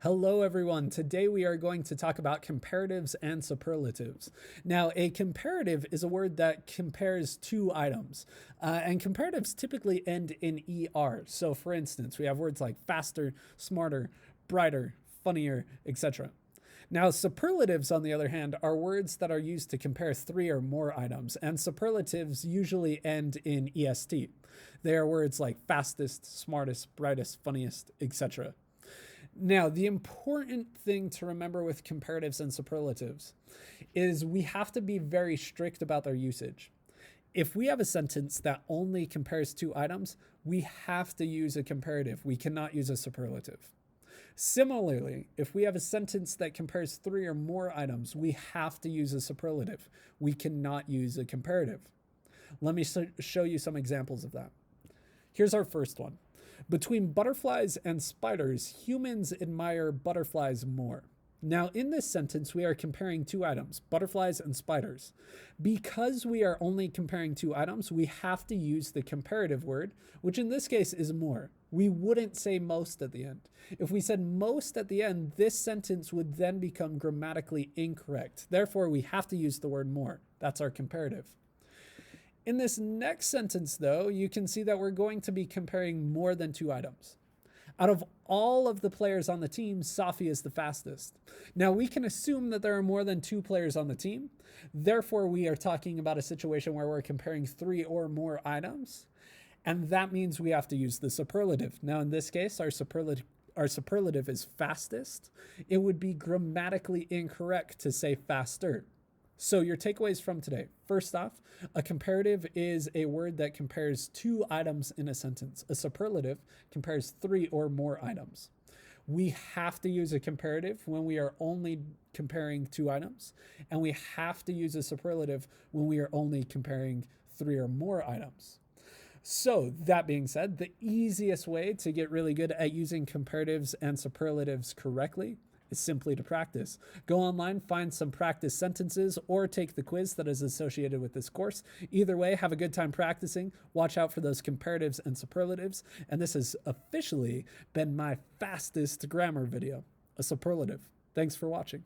Hello everyone, today we are going to talk about comparatives and superlatives. Now a comparative is a word that compares two items, and comparatives typically end in ER. So for instance, we have words like faster, smarter, brighter, funnier, etc. Now, superlatives, on the other hand, are words that are used to compare three or more items, and superlatives usually end in EST. They are words like fastest, smartest, brightest, funniest, etc. Now, the important thing to remember with comparatives and superlatives is we have to be very strict about their usage. If we have a sentence that only compares two items, we have to use a comparative. We cannot use a superlative. Similarly, if we have a sentence that compares three or more items, we have to use a superlative. We cannot use a comparative. Let me show you some examples of that. Here's our first one. Between butterflies and spiders, humans admire butterflies more. Now, in this sentence, we are comparing two items, butterflies and spiders. Because we are only comparing two items, we have to use the comparative word, which in this case is more. We wouldn't say most at the end. If we said most at the end, this sentence would then become grammatically incorrect. Therefore, we have to use the word more. That's our comparative. In this next sentence, though, you can see that we're going to be comparing more than two items. Out of all of the players on the team, Safi is the fastest. Now, we can assume that there are more than two players on the team. Therefore, we are talking about a situation where we're comparing three or more items. And that means we have to use the superlative. Now, in this case, our superlative is fastest. It would be grammatically incorrect to say faster. So your takeaways from today. First off, a comparative is a word that compares two items in a sentence. A superlative compares three or more items. We have to use a comparative when we are only comparing two items, and we have to use a superlative when we are only comparing three or more items. So that being said, the easiest way to get really good at using comparatives and superlatives correctly is simply to practice. Go online, find some practice sentences, or take the quiz that is associated with this course. Either way, have a good time practicing. Watch out for those comparatives and superlatives. And this has officially been my fastest grammar video, a superlative. Thanks for watching.